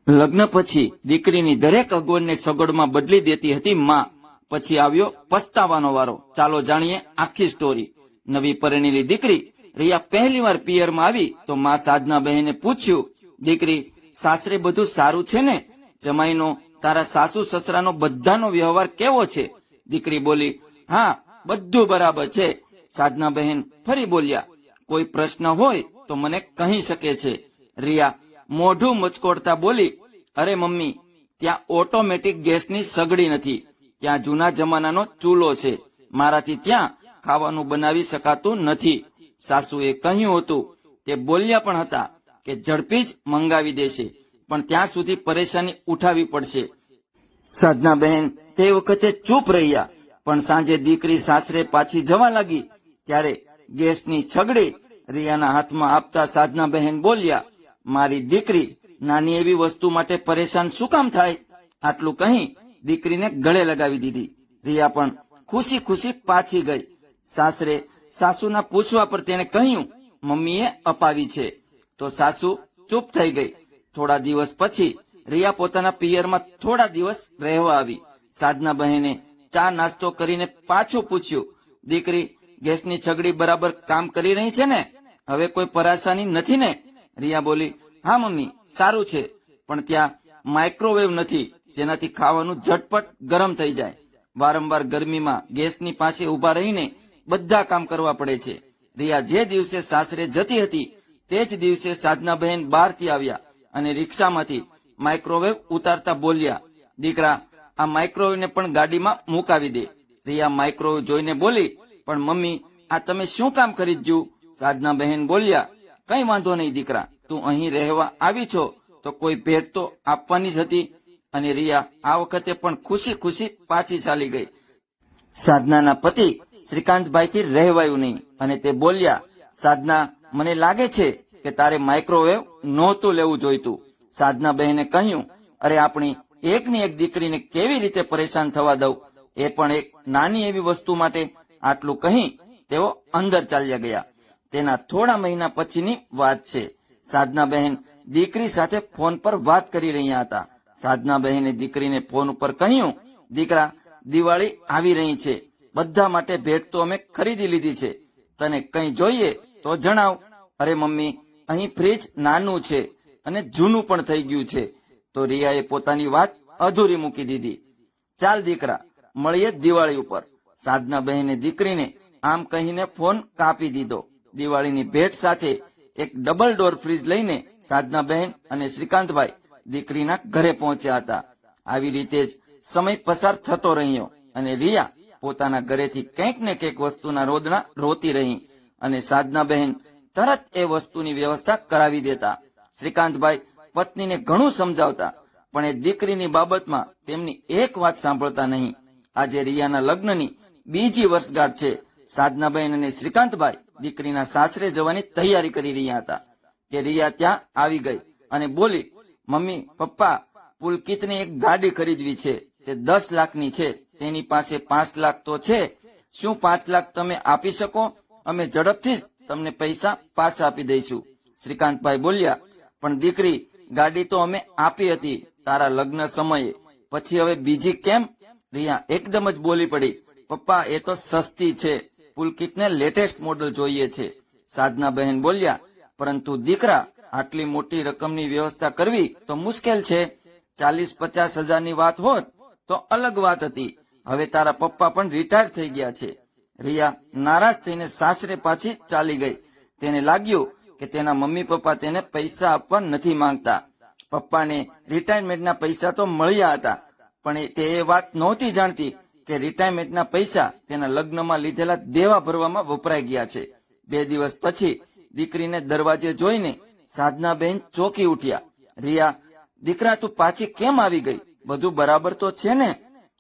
લગ્ન પછી દીકરીની દરેક અગવડને સગવડમાં બદલી દેતી હતી માં. પછી આવ્યો પસ્તાવાનો વારો. ચાલો જાણીએ આખી સ્ટોરી. નવી પરણેલી દીકરી રિયા પહેલીવાર પિયરમાં આવી તો માં સાધના બહેને પૂછ્યું, દીકરી, સાસરે બધું સારું છે ને? જમાઈનો, તારા સાસુ સસરાનો બધાનો વ્યવહાર કેવો છે? દીકરી બોલી, હા, બધું બરાબર છે. સાધના બહેન ફરી બોલ્યા, કોઈ પ્રશ્ન હોય તો મને કહી શકે છે. રિયા મોઢું મચકોડતા બોલી, અરે મમ્મી, ત્યાં ઓટોમેટિક ગેસની સગડી નથી, ત્યાં જૂના જમાનાનો ચૂલો છે. મારાથી ત્યાં ખાવાનું બનાવી શકાતું નથી. સાસુએ કહ્યું હતું, તે બોલ્યા પણ હતા કે ઝડપી જ મંગાવી દેશે, પણ ત્યાં સુધી પરેશાની ઉઠાવી પડશે. સાધના બહેન તે વખતે ચૂપ રહ્યા, પણ સાંજે દીકરી સાસરે પાછી જવા લાગી ત્યારે ગેસની છગડી રિયાના હાથમાં આપતા સાધના બહેન બોલ્યા, મારી દીકરી નાની એવી વસ્તુ માટે પરેશાન શું કામ થાય? આટલું કહી દીકરીને ગળે લગાવી દીધી. રિયા પણ ખુશી ખુશી પાછી ગઈ. સાસરે સાસુના પૂછવા પર તેણે કહ્યું, મમ્મીએ અપાવી છે. તો સાસુ ચૂપ થઈ ગઈ. થોડા દિવસ પછી રિયા પોતાના પિયરમાં થોડા દિવસ રહેવા આવી. સાધના બહેને ચા નાસ્તો કરીને પાછું પૂછ્યું, દીકરી, ગેસની છગડી બરાબર કામ કરી રહી છે ને? હવે કોઈ પરેશાની નથી ને? રિયા બોલી, હા મમ્મી, સારું છે, પણ ત્યાં માઇક્રોવેવ નથી જેનાથી ખાવાનું ઝટપટ ગરમ થઈ જાય. વારંવાર ગરમીમાં ગેસની પાસે ઉભા રહીને બધા કામ કરવા પડે છે. રિયા જે દિવસે સાસરે જતી હતી તે જ દિવસે સાધના બહેન બહારથી આવ્યા અને રિક્ષામાંથી માઇક્રોવેવ ઉતારતા બોલ્યા, દીકરા, આ માઇક્રોવેવને પણ ગાડીમાં મુકાવી દે. રિયા માઇક્રોવેવ જોઈને બોલી, પણ મમ્મી, આ તમે શું કામ ખરીદ્યું? સાધના બહેન બોલ્યા, કઈ વાંધો નહીં દીકરા, તું અહીં રહેવા આવી છો તો કોઈ ભેટ તો આપવાની જ હતી. અને રિયા આ વખતે પણ ખુશી ખુશી પાછી ચાલી ગઈ. સાધનાના પતિ શ્રીકાંતભાઈથી રહેવાયું નહીં અને તે બોલ્યા, સાધના, મને લાગે છે કે તારે માઇક્રોવેવ નહોતું લેવું જોઈતું. સાધના બહેને કહ્યું, અરે આપણી એકની એક દીકરીને કેવી રીતે પરેશાન થવા દઉં, એ પણ એક નાની એવી વસ્તુ માટે? આટલું કહી તેઓ અંદર ચાલ્યા ગયા. તેના થોડા મહિના પછીની વાત છે. સાધના બહેન દીકરી સાથે ફોન પર વાત કરી રહ્યા હતા. સાધના બહેને દીકરીને ફોન ઉપર કહ્યું, દીકરા, દિવાળી આવી રહી છે, બધા માટે ભેટ તો અમે ખરીદી લીધી છે, તને કંઈ જોઈએ તો જણાવ. અરે મમ્મી, અહીં ફ્રીજ નાનું છે અને જૂનું પણ થઈ ગયું છે. તો રિયાએ પોતાની વાત અધૂરી મૂકી દીધી. ચાલ દીકરા, મળીએ દિવાળી ઉપર. સાધના બહેને દીકરીને આમ કહીને ફોન કાપી દીધો. દિવાળીની ભેટ સાથે એક ડબલ ડોર ફ્રીજ લઈને સાધના બહેન અને શ્રીકાંતભાઈ દીકરીના ઘરે પહોંચ્યા હતા. આવી રીતે જ સમય પસાર થતો રહ્યો અને રિયા પોતાના ઘરેથી કંઈક ને કંઈક વસ્તુના રોદણા રોતી રહી અને સાધના બહેન તરત એ વસ્તુની વ્યવસ્થા કરાવી દેતા. શ્રીકાંતભાઈ પત્નીને ઘણું સમજાવતા, પણ એ દીકરીની બાબતમાં તેમની એક વાત સાંભળતા નહીં. આજે રિયાના લગ્નની બીજી વર્ષગાંઠ છે. સાધનાબહેન અને શ્રીકાંતભાઈ દીકરીના સાસરે જવાની તૈયારી કરી રહ્યા હતા કે રિયા ત્યાં આવી ગઈ અને બોલી, મમ્મી, પપ્પા, પુલકિતને એક ગાડી ખરીદવી છે, તે 10 લાખની છે, તેની પાસે 5 લાખ તો છે. શું 5 લાખ તમે આપી શકો? અમે ઝડપથી જ તમને પૈસા પાછા આપી દઈશું. શ્રીકાંતભાઈ બોલ્યા, પણ દીકરી, ગાડી તો અમે આપી હતી તારા લગ્ન સમયે, પછી હવે બીજી કેમ? રિયા એકદમ જ બોલી પડી, પપ્પા, એ તો સસ્તી છે, પુલકિતને લેટેસ્ટ મોડલ જોઈએ છે. સાધના બહેન બોલ્યા, પરંતુ દીકરા, આટલી મોટી રકમની વ્યવસ્થા કરવી તો મુશ્કેલ છે. 40-50 હજારની વાત હોત તો અલગ વાત હતી. હવે તારા પપ્પા પણ રિટાયર થઈ ગયા છે. રિયા નારાજ થઈને સાસરે પાછી ચાલી ગઈ. તેને લાગ્યું કે તેના મમ્મી પપ્પા તેને પૈસા આપવા નથી માંગતા. પપ્પાને રિટાયરમેન્ટના પૈસા તો મળ્યા હતા, પણ તે એ વાત નહોતી જાણતી કે રિટાયરમેન્ટના પૈસા તેના લગ્નમાં લીધેલા દેવા ભરવામાં વપરાઈ ગયા છે. 2 દિવસ પછી દીકરીને દરવાજે જોઈને સાધનાબહેન ચોંકી ઉઠ્યા. રિયા, દીકરા, તું પાછી કેમ આવી ગઈ? બધું બરાબર તો છે ને?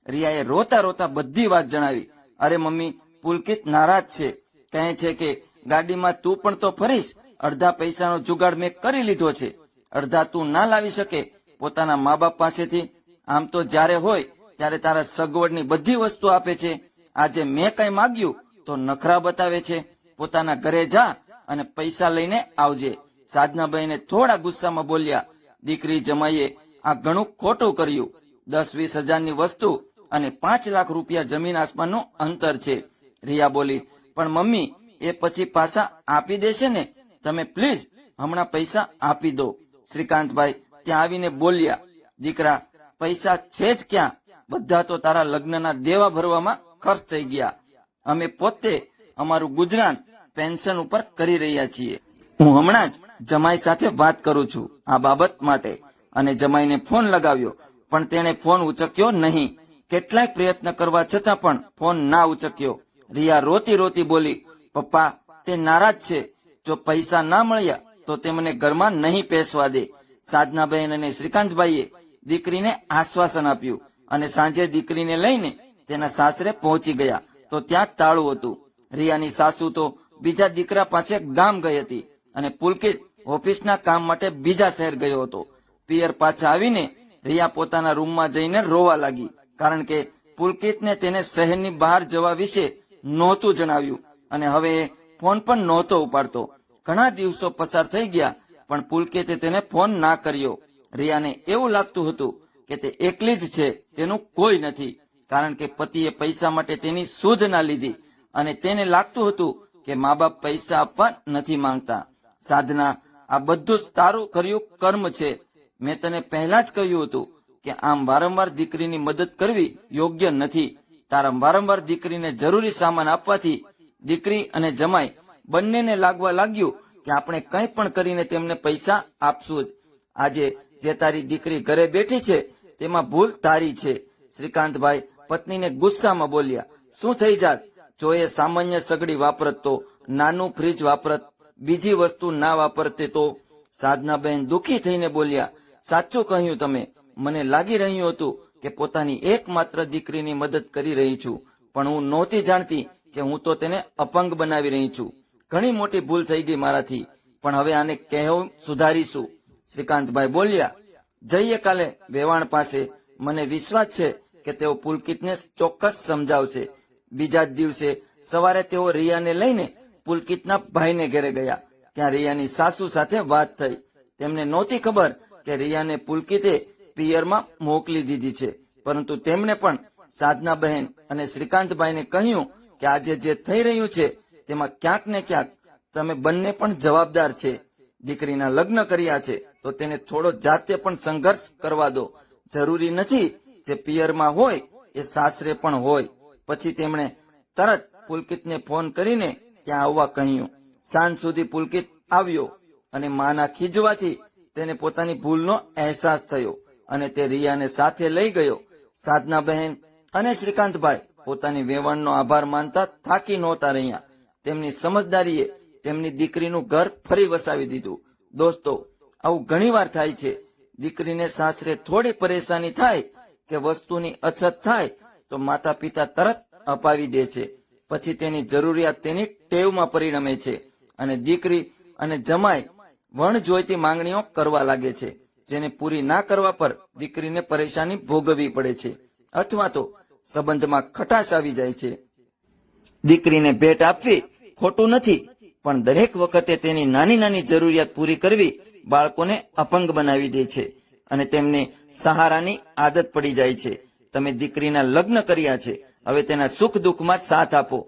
રિયાએ રોતા રોતા બધી વાત જણાવી. અરે મમ્મી, પુલકિત નારાજ છે, કહે છે કે ગાડીમાં તું પણ તો ફરીશ. અડધા પૈસાનો જુગાડ મેં કરી લીધો છે, અડધા તું ના લાવી શકે પોતાના મા બાપ પાસેથી. આમ તો જ્યારે હોય ત્યારે તારા સગવડની બધી વસ્તુ આપે છે. આજે મેં કઈ માંગ્યું તો નખરા બતાવે છે. પોતાના ઘરે જા અને પૈસા લઈને આવજે. સાધનાબહેને થોડા ગુસ્સામાં બોલ્યા, દીકરી જમાઈએ આ ઘણું ખોટું કર્યું. 10-20 હજારની વસ્તુ અને 5 લાખ રૂપિયા જમીન આસમાનનું અંતર છે. રિયા બોલી, પણ મમ્મી એ પછી પાછા આપી દેશે ને? તમે પ્લીઝ હમણાં પૈસા આપી દો. શ્રીકાંતભાઈ ત્યાં આવીને બોલ્યા, દીકરા પૈસા છે જ ક્યાં? બધા તો તારા લગ્નના દેવા ભરવામાં ખર્ચ થઈ ગયા. અમે પોતે અમારું ગુજરાન પેન્શન ઉપર કરી રહ્યા છીએ. હું હમણાં જ જમાઈ સાથે વાત કરું છું આ બાબત માટે. અને જમાઈને ફોન લગાવ્યો પણ તેણે ફોન ઉચક્યો નહીં. કેટલાય પ્રયત્ન કરવા છતાં પણ ફોન ના ઉચક્યો. રિયા રોતી રોતી બોલી, પપ્પા તે નારાજ છે. જો પૈસા ના મળ્યા તો તે મને ઘરમાં નહીં પેસવા દે. સાધનાબેન અને શ્રીકાંતભાઈએ દીકરીને આશ્વાસન આપ્યું અને સાંજે દીકરીને લઈને તેના સાસરે પહોંચી ગયા તો ત્યાં તાળું હતું. રિયાની સાસુ તો બીજા દીકરા પાસે ગામ ગઈ હતી અને પુલકિત ઓફિસના કામ માટે બીજા શહેર ગયો હતો. પિયર પાછા આવીને રિયા પોતાના રૂમમાં જઈને રોવા લાગી, કારણ કે પુલકિતને તેને શહેરની બહાર જવા વિશે નહોતું જણાવ્યું અને હવે ફોન પણ નહોતો ઉપાડતો. ઘણા દિવસો પસાર થઈ ગયા પણ પુલકિતે તેને ફોન ના કર્યો. રિયાને એવું લાગતું હતું કે તે એકલી જ છે, તેનું કોઈ નથી, કારણ કે પતિએ પૈસા માટે તેની સુધ ના લીધી અને તેને લાગતું હતું કે મા બાપ પૈસા આપવા નથી માંગતા. સાધના, આ બધું જ તારું કર્યું કર્મ છે. મેં તને પહેલા જ કહ્યું હતું કે આમ વારંવાર દીકરીની મદદ કરવી યોગ્ય નથી. તારા વારંવાર દીકરીને જરૂરી સામાન આપવાથી દીકરી અને જમાઈ બંનેને લાગવા લાગ્યું કે આપણે કંઈ પણ કરીને તેમને પૈસા આપશું જ. આજે જે તારી દીકરી ઘરે બેઠી છે તેમાં ભૂલ તારી છે. શ્રીકાંતભાઈ પત્નીને ગુસ્સામાં બોલ્યા, શું થઈ જાત જો એ સામાન્ય સગડી વાપરત તો? નાનું ફ્રીજ વાપરત, બીજી વસ્તુ ના વાપરતે તો? સાધનાબેન દુઃખી થઈને બોલ્યા, સાચું કહ્યું તમે. મને લાગી રહ્યું હતું કે પોતાની એકમાત્ર દીકરીની મદદ કરી રહી છું, પણ હું નહોતી જાણતી કે હું તો તેને અપંગ બનાવી રહી છું. ઘણી મોટી ભૂલ થઈ ગઈ મારાથી, પણ હવે આને કહેવું સુધારીશું. શ્રીકાંતભાઈ બોલ્યા, જઈએ કાલે વેવાણ પાસે. મને વિશ્વાસ છે કે તેઓ પુલકિતને ચોક્કસ સમજાવશે. બીજા જ દિવસે સવારે તેઓ રિયાને લઈને પુલકિતના ભાઈને ઘરે ગયા. ત્યાં રિયાની સાસુ સાથે વાત થઈ. તેમને નહોતી ખબર કે રિયાને પુલકિતે પિયરમાં મોકલી દીધી છે, પરંતુ તેમણે પણ સાધનાબહેન અને શ્રીકાંતભાઈને કહ્યું કે આજે જે થઈ રહ્યું છે તેમાં ક્યાંક ને ક્યાંક તમે બંને પણ જવાબદાર છે. દીકરીના લગ્ન કર્યા છે તો તેને થોડો જાતે પણ સંઘર્ષ કરવા દો. જરૂરી નથી જે પિયરમાં હોય એ સાસરે પણ હોય. પછી તેમણે તરત પુલકિતને ફોન કરીને ત્યાં આવવા કહ્યું. સાંજ સુધી પુલકિત આવ્યો અને માના ખીજવાથી તેને પોતાની ભૂલનો અહેસાસ થયો અને તે રિયાને સાથે લઈ ગયો. સાધનાબહેન અને શ્રીકાંતભાઈ પોતાની વેવાણનો આભાર માનતા થાકી નહોતા રહ્યા. તેમની સમજદારીએ તેમની દીકરીનું ઘર ફરી વસાવી દીધું. દોસ્તો, આવું ઘણીવાર થાય છે. દીકરીને સાસરે થોડી પરેશાની થાય કે વસ્તુની અછત થાય તો માતા પિતા તરત અપાવી દે છે. પછી તેની જરૂરિયાત તેની ટેવમાં પરિણમે છે અને દીકરી અને જમાઈ વણ જોઈતી માંગણીઓ કરવા લાગે છે, જેને પૂરી ના કરવા પર દીકરીને પરેશાની ભોગવવી પડે છે અથવા તો સંબંધમાં ખટાશ આવી જાય છે. દીકરીને ભેટ આપવી ખોટું નથી, પણ દરેક વખતે તેની નાની નાની જરૂરિયાત પૂરી કરવી બાળકોને અપંગ બનાવી દે છે અને તેમને સહારાની આદત પડી જાય છે. તમે દીકરીના લગ્ન કર્યા છે, હવે તેના સુખ દુઃખમાં સાથ આપો.